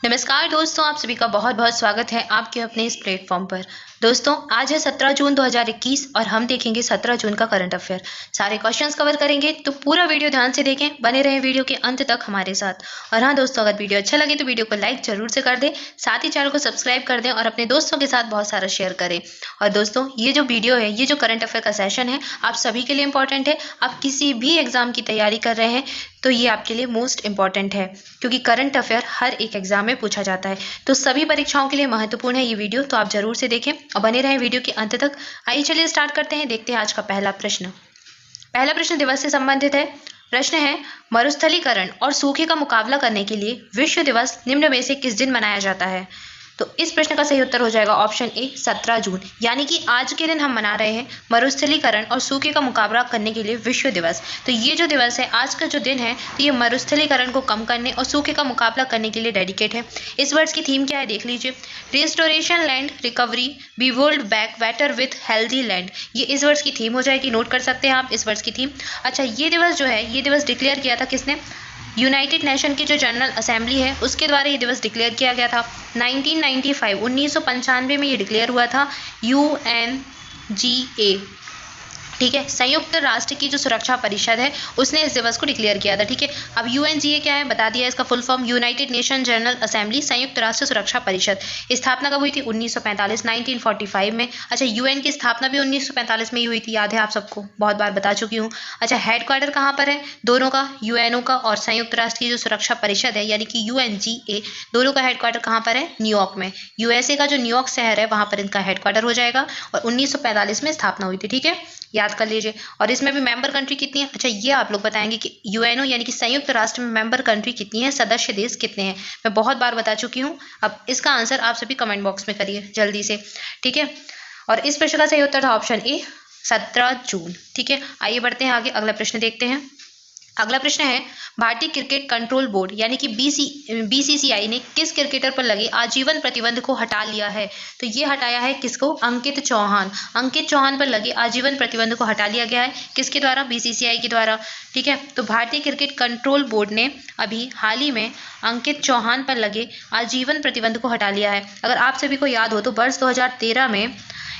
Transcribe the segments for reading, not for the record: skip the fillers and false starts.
नमस्कार दोस्तों, आप सभी का बहुत बहुत स्वागत है आपके अपने इस प्लेटफॉर्म पर। दोस्तों, आज है 17 जून 2021 और हम देखेंगे 17 जून का करंट अफेयर। सारे क्वेश्चंस कवर करेंगे, तो पूरा वीडियो ध्यान से देखें, बने रहें वीडियो के अंत तक हमारे साथ। और हाँ दोस्तों, अगर वीडियो अच्छा लगे तो वीडियो को लाइक जरूर से कर दें, साथ ही चैनल को सब्सक्राइब कर दें और अपने दोस्तों के साथ बहुत सारा शेयर करें। और दोस्तों, ये जो वीडियो है, ये जो करंट अफेयर का सेशन है, आप सभी के लिए इंपॉर्टेंट है। आप किसी भी एग्जाम की तैयारी कर रहे हैं तो ये आपके लिए मोस्ट इंपॉर्टेंट है, क्योंकि करंट अफेयर हर एक एग्जाम में पूछा जाता है। तो सभी परीक्षाओं के लिए महत्वपूर्ण है ये वीडियो, तो आप जरूर से देखें और बने रहें वीडियो के अंत तक। आइए चलिए स्टार्ट करते हैं। देखते हैं आज का पहला प्रश्न। पहला प्रश्न दिवस से संबंधित है। प्रश्न है, मरुस्थलीकरण और सूखे का मुकाबला करने के लिए विश्व दिवस निम्न में से किस दिन मनाया जाता है? तो इस प्रश्न का सही उत्तर हो जाएगा ऑप्शन ए 17 जून, यानी कि आज के दिन हम मना रहे हैं मरुस्थलीकरण और सूखे का मुकाबला करने के लिए विश्व दिवस। तो ये जो दिवस है, आज का जो दिन है, तो ये मरुस्थलीकरण को कम करने और सूखे का मुकाबला करने के लिए डेडिकेट है। इस वर्ष की थीम क्या है देख लीजिए, restoration land recovery be world back better with healthy land. ये इस वर्ष की थीम हो जाएगी, नोट कर सकते हैं आप इस वर्ष की थीम। अच्छा, ये दिवस जो है, ये दिवस डिक्लेयर किया था किसने? यूनाइटेड नेशन की जो जनरल असेंबली है उसके द्वारा ये दिवस डिक्लेयर किया गया था 1995 1995 में ये डिक्लेयर हुआ था UNGA। ठीक है, संयुक्त राष्ट्र की जो सुरक्षा परिषद है उसने इस दिवस को डिक्लेयर किया था। ठीक है, अब UNGA क्या है बता दिया, इसका full form United nation general assembly, संयुक्त राष्ट्र सुरक्षा परिषद। स्थापना कब हुई थी? 1945 1945 में। अच्छा, UN की स्थापना भी 1945 में ही हुई थी, याद है आप सबको, बहुत बार बता चुकी हूँ। अच्छा, हेडक्वार्टर कहाँ पर है दोनों का? UNO का और संयुक्त राष्ट्र की जो सुरक्षा परिषद है यानी कि UNGA, दोनों का हेडक्वार्टर कहाँ पर है? न्यूयॉर्क में। USA का जो न्यूयॉर्क शहर है वहाँ पर इनका हेडक्वार्टर हो जाएगा और 1945 में स्थापना हुई थी। ठीक है, याद कर लीजिए। और इसमें भी मेंबर कंट्री कितनी है? अच्छा, ये आप लोग बताएंगे कि UNO यानी कि संयुक्त राष्ट्र में मेंबर कंट्री कितनी है, सदस्य देश कितने हैं। मैं बहुत बार बता चुकी हूँ, अब इसका आंसर आप सभी कमेंट बॉक्स में करिए जल्दी से। ठीक है, और इस प्रश्न का सही उत्तर था ऑप्शन ए 17 जून। ठीक है, आइए बढ़ते हैं आगे, अगला प्रश्न देखते हैं। अगला प्रश्न है, भारतीय क्रिकेट कंट्रोल बोर्ड यानी कि BCCI ने किस क्रिकेटर पर लगे आजीवन प्रतिबंध को हटा लिया है? तो ये हटाया है किसको? अंकित चौहान। अंकित चौहान पर लगे आजीवन प्रतिबंध को हटा लिया गया है, किसके द्वारा? BCCI के द्वारा। ठीक है, तो भारतीय क्रिकेट कंट्रोल बोर्ड ने अभी हाल ही में अंकित चौहान पर लगे आजीवन प्रतिबंध को हटा लिया है। अगर आप सभी को याद हो तो वर्ष 2013 में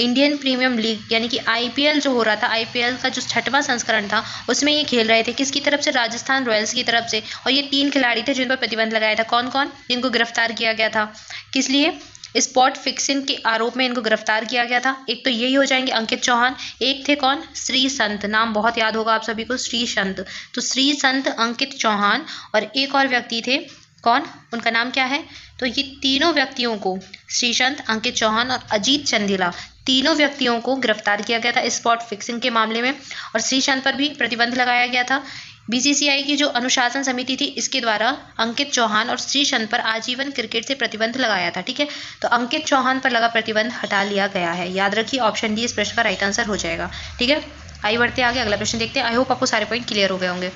इंडियन प्रीमियम लीग यानी कि IPL जो हो रहा था, IPL का जो 6वां संस्करण था, उसमें ये खेल रहे थे। किसकी तरफ से? राजस्थान रॉयल्स की तरफ से। और ये 3 खिलाड़ी थे जिन पर प्रतिबंध लगाया था। कौन कौन? इनको गिरफ्तार किया गया था। किस लिए? स्पॉट फिक्सिंग के आरोप में इनको गिरफ्तार किया गया था। एक तो यही हो जाएंगे अंकित चौहान, एक थे कौन? श्री संत, नाम बहुत याद होगा आप सभी को, श्री संत। तो श्री संत, अंकित चौहान और एक और व्यक्ति थे, कौन? उनका नाम क्या है? तो ये तीनों व्यक्तियों को, श्रीसंत, अंकित चौहान और अजीत चंदेला, तीनों व्यक्तियों को गिरफ्तार किया गया था स्पॉट फिक्सिंग के मामले में। और श्रीसंत पर भी प्रतिबंध लगाया गया था। BCCI की जो अनुशासन समिति थी इसके द्वारा अंकित चौहान और श्रीसंत पर आजीवन क्रिकेट से प्रतिबंध लगाया था। ठीक है, तो अंकित चौहान पर लगा प्रतिबंध हटा लिया गया है। याद रखिए, ऑप्शन डी इस प्रश्न का राइट आंसर हो जाएगा। ठीक है, आइए बढ़ते आगे, अगला प्रश्न देखते हैं। आई होप आपको सारे पॉइंट क्लियर हो गए होंगे।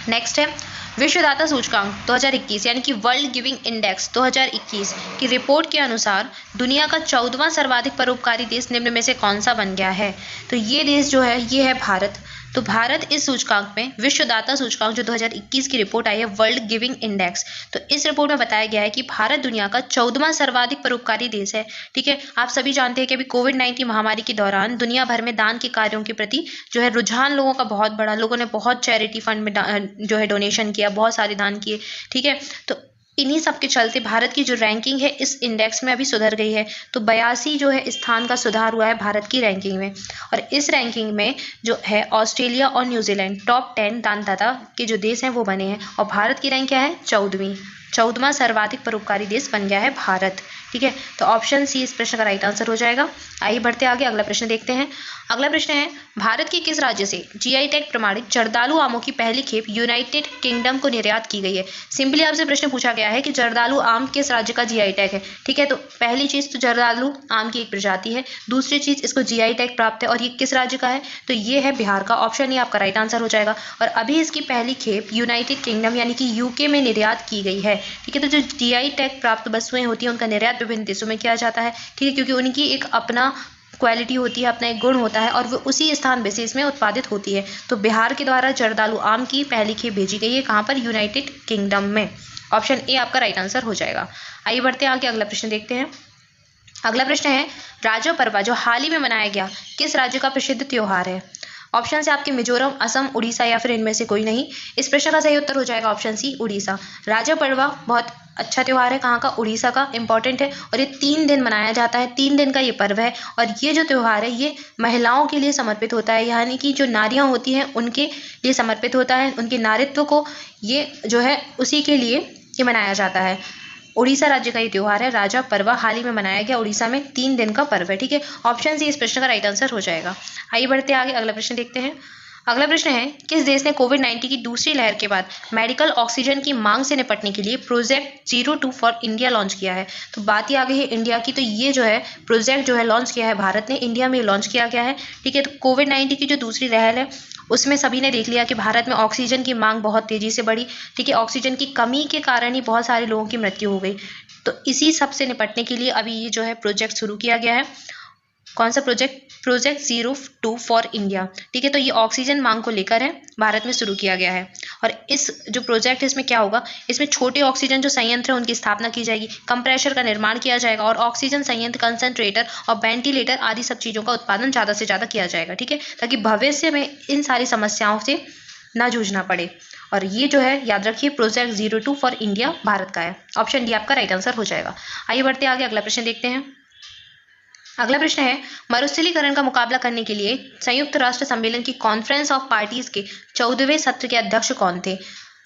नेक्स्ट है, विश्वदाता सूचकांक 2021 यानी कि वर्ल्ड गिविंग इंडेक्स 2021 की रिपोर्ट के अनुसार दुनिया का 14वां सर्वाधिक परोपकारी देश निम्न में से कौन सा बन गया है? तो ये देश जो है ये है भारत। तो भारत इस सूचकांक में, विश्वदाता सूचकांक जो 2021 की रिपोर्ट आई है वर्ल्ड गिविंग इंडेक्स, तो इस रिपोर्ट में बताया गया है कि भारत दुनिया का 14वां सर्वाधिक परोपकारी देश है। ठीक है, आप सभी जानते हैं कि अभी कोविड-19 महामारी के दौरान दुनिया भर में दान के कार्यों के प्रति जो है रुझान लोगों का बहुत बड़ा, लोगों ने बहुत चैरिटी फंड में जो है डोनेशन किया, बहुत सारे दान किए। ठीक है, तो इन्हीं सब के चलते भारत की जो रैंकिंग है इस इंडेक्स में अभी सुधर गई है। तो 82 जो है स्थान का सुधार हुआ है भारत की रैंकिंग में। और इस रैंकिंग में जो है ऑस्ट्रेलिया और न्यूजीलैंड टॉप 10 दानदाता के जो देश हैं वो बने हैं। और भारत की रैंक क्या है? 14वां सर्वाधिक परोपकारी देश बन गया है भारत। ठीक है, तो ऑप्शन सी इस प्रश्न का राइट आंसर हो जाएगा। आइए बढ़ते आगे, अगला प्रश्न देखते हैं। अगला प्रश्न है, भारत के किस राज्य से GI टैग प्रमाणित जर्दालू आमों की पहली खेप यूनाइटेड किंगडम को निर्यात की गई है? सिंपली आपसे प्रश्न पूछा गया है कि जर्दालू आम किस राज्य का GI टैग है। ठीक है, तो पहली चीज तो जर्दालू आम की एक प्रजाति है, दूसरी चीज इसको GI टैग प्राप्त है और ये किस राज्य का है? तो ये है बिहार का। ऑप्शन ये आपका राइट आंसर हो जाएगा। और अभी इसकी पहली खेप यूनाइटेड किंगडम यानी कि UK में निर्यात की गई है। ठीक है, तो जो GI टैग प्राप्त वस्तुएं होती हैं उनका निर्यात विभिन्न देशों में किया जाता है। ठीक है, क्योंकि उनकी एक अपना क्वालिटी होती है, अपना एक गुण होता है और वो उसी स्थान बेसिस में उत्पादित होती है। तो बिहार के द्वारा जर्दालू आम की पहली खेप भेजी गई है, कहाँ पर? यूनाइटेड किंगडम में। ऑप्शन ए आपका राइट आंसर हो जाएगा। आइए बढ़ते हैं आगे, अगला प्रश्न देखते हैं। अगला प्रश्न है राजो पर्व जो हाल ही में मनाया गया किस राज्य का प्रसिद्ध त्योहार है? ऑप्शन से आपके मिजोरम, असम, उड़ीसा या फिर इनमें से कोई नहीं। इस प्रश्न का सही उत्तर हो जाएगा ऑप्शन सी, उड़ीसा। राजो पर्व बहुत अच्छा त्योहार है, कहाँ का? उड़ीसा का, इंपॉर्टेंट है। और ये 3 दिन मनाया जाता है, 3 दिन का ये पर्व है। और ये जो त्योहार है ये महिलाओं के लिए समर्पित होता है, यानी कि जो नारियां होती हैं उनके लिए समर्पित होता है, उनके नारित्व को ये जो है उसी के लिए ये मनाया जाता है। उड़ीसा राज्य का ये त्योहार है राजा पर्व, हाल ही में मनाया गया उड़ीसा में, 3 दिन का पर्व है। ठीक है, ऑप्शन सी इस प्रश्न का राइट आंसर हो जाएगा। आइए बढ़ते आगे, अगला प्रश्न देखते हैं। अगला प्रश्न है किस देश ने कोविड-19 की दूसरी लहर के बाद मेडिकल ऑक्सीजन की मांग से निपटने के लिए प्रोजेक्ट 02 फॉर इंडिया लॉन्च किया है? तो बात ही आ गई है इंडिया की, तो ये जो है प्रोजेक्ट जो है लॉन्च किया है भारत ने, इंडिया में लॉन्च किया गया है। ठीक है, तो कोविड-19 की जो दूसरी लहर है उसमें सभी ने देख लिया कि भारत में ऑक्सीजन की मांग बहुत तेजी से बढ़ी। ठीक है, ऑक्सीजन की कमी के कारण ही बहुत सारे लोगों की मृत्यु हो गई। तो इसी सब से निपटने के लिए अभी ये जो है प्रोजेक्ट शुरू किया गया है। कौन सा प्रोजेक्ट? Project 02 for India. ठीक है, तो ये ऑक्सीजन मांग को लेकर है, भारत में शुरू किया गया है। और इस जो प्रोजेक्ट है इसमें क्या होगा, इसमें छोटे ऑक्सीजन जो संयंत्र है उनकी स्थापना की जाएगी, कंप्रेशर का निर्माण किया जाएगा और ऑक्सीजन संयंत्र, कंसंट्रेटर और वेंटिलेटर आदि सब चीज़ों का उत्पादन ज़्यादा से ज़्यादा किया जाएगा। ठीक है, ताकि भविष्य में इन सारी समस्याओं से ना जूझना पड़े। और ये जो है याद रखिए प्रोजेक्ट 02 फॉर इंडिया भारत का है। ऑप्शन डी आपका राइट आंसर हो जाएगा। आइए बढ़ते आगे, अगला प्रश्न देखते हैं। अगला प्रश्न है मरुस्थलीकरण का मुकाबला करने के लिए संयुक्त राष्ट्र सम्मेलन की कॉन्फ्रेंस ऑफ पार्टीज के 14वें सत्र के अध्यक्ष कौन थे?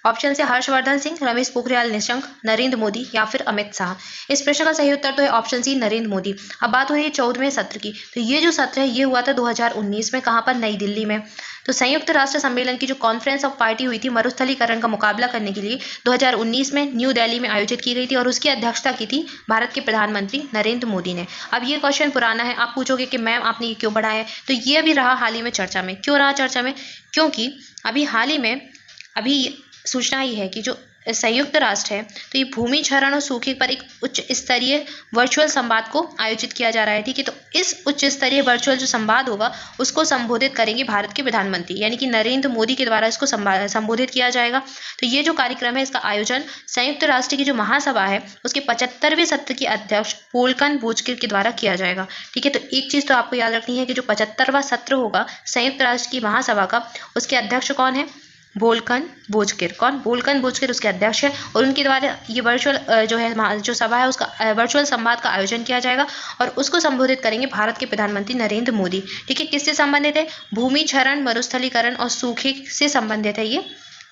ऑप्शन से हर्षवर्धन सिंह, रमेश पोखरियाल निशंक, नरेंद्र मोदी या फिर अमित शाह। इस प्रश्न का सही उत्तर तो है ऑप्शन सी, नरेंद्र मोदी। अब बात हो रही है 14वें सत्र की, तो ये जो सत्र है ये हुआ था 2019 में, कहाँ पर? नई दिल्ली में। तो संयुक्त राष्ट्र सम्मेलन की जो कॉन्फ्रेंस ऑफ पार्टी हुई थी मरुस्थलीकरण का मुकाबला करने के लिए 2019 में न्यू दिल्ली में आयोजित की गई थी और उसकी अध्यक्षता की थी भारत के प्रधानमंत्री नरेंद्र मोदी ने। अब ये क्वेश्चन पुराना है, आप पूछोगे कि मैम आपने ये क्यों पढ़ा है, तो ये अभी रहा हाल ही में चर्चा में। क्यों रहा चर्चा में? क्योंकि अभी हाल ही में अभी सूचना ही है कि जो संयुक्त राष्ट्र है तो ये भूमि क्षरण और सूखे पर एक उच्च स्तरीय वर्चुअल संवाद को आयोजित किया जा रहा है। ठीक है, तो इस उच्च स्तरीय वर्चुअल जो संवाद होगा उसको संबोधित करेंगे भारत के प्रधानमंत्री यानी कि नरेंद्र मोदी के द्वारा इसको संबोधित किया जाएगा। तो ये जो कार्यक्रम है इसका आयोजन संयुक्त राष्ट्र की जो महासभा है उसके 75वें सत्र के अध्यक्ष वोल्कन बोजकिर के द्वारा किया जाएगा। ठीक है, तो एक चीज़ तो आपको याद रखनी है कि जो 75वां सत्र होगा संयुक्त राष्ट्र की महासभा का, उसके अध्यक्ष कौन है? Vulcan Bozkir. कौन? वोल्कन बोजकिर उसके अध्यक्ष है और उनके द्वारा ये वर्चुअल जो है जो सभा है उसका वर्चुअल संवाद का आयोजन किया जाएगा और उसको संबोधित करेंगे भारत के प्रधानमंत्री नरेंद्र मोदी। ठीक है, किससे संबंधित है? भूमि क्षरण, मरुस्थलीकरण और सूखे से संबंधित है ये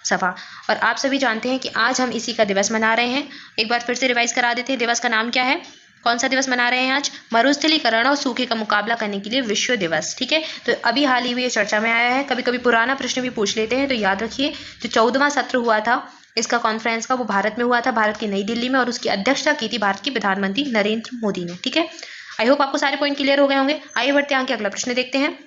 सभा। और आप सभी जानते हैं कि आज हम इसी का दिवस मना रहे हैं। एक बार फिर से रिवाइज करा देते हैं, दिवस का नाम क्या है? कौन सा दिवस मना रहे हैं आज? मरुस्थलीकरण और सूखे का मुकाबला करने के लिए विश्व दिवस। ठीक है, तो अभी हाल ही में ये चर्चा में आया है। कभी कभी पुराना प्रश्न भी पूछ लेते हैं, तो याद रखिए जो 14वां सत्र हुआ था इसका कॉन्फ्रेंस का वो भारत में हुआ था, भारत की नई दिल्ली में, और उसकी अध्यक्षता की थी भारत के प्रधानमंत्री नरेंद्र मोदी ने। ठीक है, आई होप आपको सारे पॉइंट क्लियर हो गए होंगे। आइए बढ़ते हैं अगला प्रश्न देखते हैं।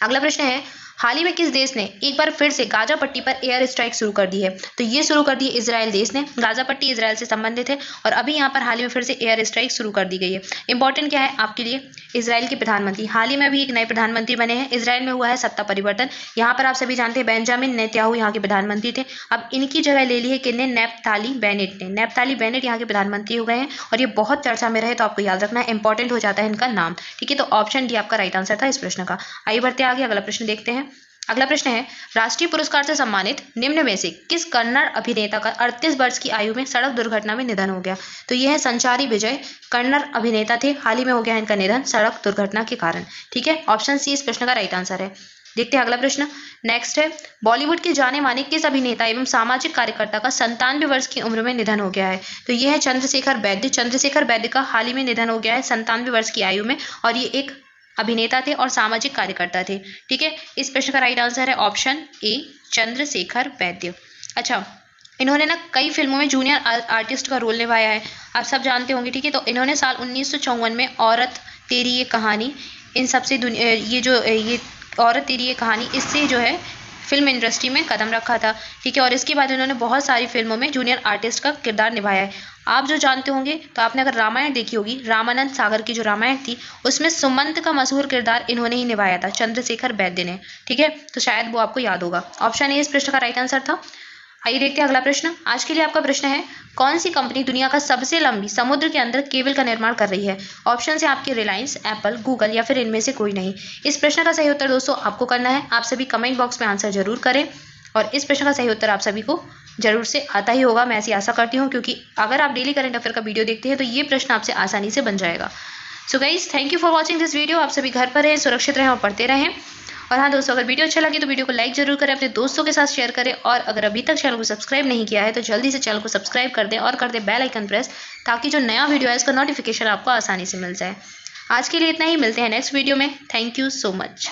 अगला प्रश्न है हाल ही में किस देश ने एक बार फिर से गाजा पट्टी पर एयर स्ट्राइक शुरू कर दी है? तो ये शुरू कर दी इजराइल देश ने। गाजा पट्टी इजराइल से संबंधित है और अभी यहाँ पर हाल ही में फिर से एयर स्ट्राइक शुरू कर दी गई है। इंपॉर्टेंट क्या है आपके लिए? इजराइल के प्रधानमंत्री हाल ही में अभी एक नए प्रधानमंत्री बने हैं, इजराइल में हुआ है सत्ता परिवर्तन। यहाँ पर आप सभी जानते हैं बेंजामिन नेतन्याहू यहाँ के प्रधानमंत्री थे, अब इनकी जगह ले ली है किसने? नफ्ताली बेनेट ने। नफ्ताली बेनेट यहाँ के प्रधानमंत्री हो गए हैं और ये बहुत चर्चा में रहे, तो आपको याद रखना है, इंपॉर्टेंट हो जाता है इनका नाम। ठीक है, तो ऑप्शन डी आपका राइट आंसर था इस प्रश्न का। आइए बढ़ते आगे, अगला प्रश्न देखते हैं। अगला प्रश्न है राष्ट्रीय पुरस्कार से सम्मानित निम्न में से किस कन्नड़ अभिनेता का 38 वर्ष की आयु में सड़क दुर्घटना में निधन हो गया? तो यह है संचारी विजय, कन्नड़ अभिनेता थे, हाल ही में हो गया इनका निधन सड़क दुर्घटना के कारण। ठीक है, ऑप्शन सी इस प्रश्न का राइट आंसर है। देखते हैं अगला प्रश्न। नेक्स्ट है बॉलीवुड के जाने माने किस अभिनेता एवं सामाजिक कार्यकर्ता का 97 वर्ष की उम्र में निधन हो गया है? तो यह है चंद्रशेखर वैद्य। चंद्रशेखर वैद्य का हाल ही में निधन हो गया है 97 वर्ष की आयु में, और ये एक अभिनेता थे और सामाजिक कार्यकर्ता थे। ठीक है, इस प्रश्न का राइट आंसर है ऑप्शन ए, चंद्रशेखर वैद्य। अच्छा, इन्होंने ना कई फिल्मों में जूनियर आर्टिस्ट का रोल निभाया है, आप सब जानते होंगे। ठीक है, तो इन्होंने साल 1954 में औरत तेरी ये कहानी, इन सबसे ये औरत तेरी ये कहानी, इससे जो है फिल्म इंडस्ट्री में कदम रखा था। ठीक है, और इसके बाद इन्होंने बहुत सारी फिल्मों में जूनियर आर्टिस्ट का किरदार निभाया है। आप जो जानते होंगे तो आपने अगर रामायण देखी होगी, रामानंद सागर की जो रामायण थी उसमें सुमंत का मशहूर किरदार इन्होंने ही निभाया था, चंद्रशेखर वैद्य ने। ठीक है, तो शायद वो आपको याद होगा। ऑप्शन ए इस प्रश्न का राइट आंसर था। आइए देखते हैं अगला प्रश्न। आज के लिए आपका प्रश्न है, कौन सी कंपनी दुनिया का सबसे लंबी समुद्र के अंदर केबल का निर्माण कर रही है? ऑप्शन है आपके रिलायंस, एप्पल, गूगल या फिर इनमें से कोई नहीं। इस प्रश्न का सही उत्तर दोस्तों आपको करना है। आप सभी कमेंट बॉक्स में आंसर जरूर करें और इस प्रश्न का सही उत्तर आप सभी को जरूर से आता ही होगा, मैं ऐसी आशा करती हूँ, क्योंकि अगर आप डेली करंट अफेयर का वीडियो देखते हैं तो ये प्रश्न आपसे आसानी से बन जाएगा। So guys, thank you for watching this video. आप सभी घर पर रहें, सुरक्षित रहें और पढ़ते रहें। और हाँ दोस्तों, अगर वीडियो अच्छा लगे तो वीडियो को लाइक जरूर करें, अपने दोस्तों के साथ शेयर करें और अगर अभी तक चैनल को सब्सक्राइब नहीं किया है तो जल्दी से चैनल को सब्सक्राइब कर दें और कर दें बेल आइकन प्रेस, ताकि जो नया वीडियो है इसका नोटिफिकेशन आपको आसानी से मिल जाए। आज के लिए इतना ही, मिलते हैं नेक्स्ट वीडियो में। Thank you so much.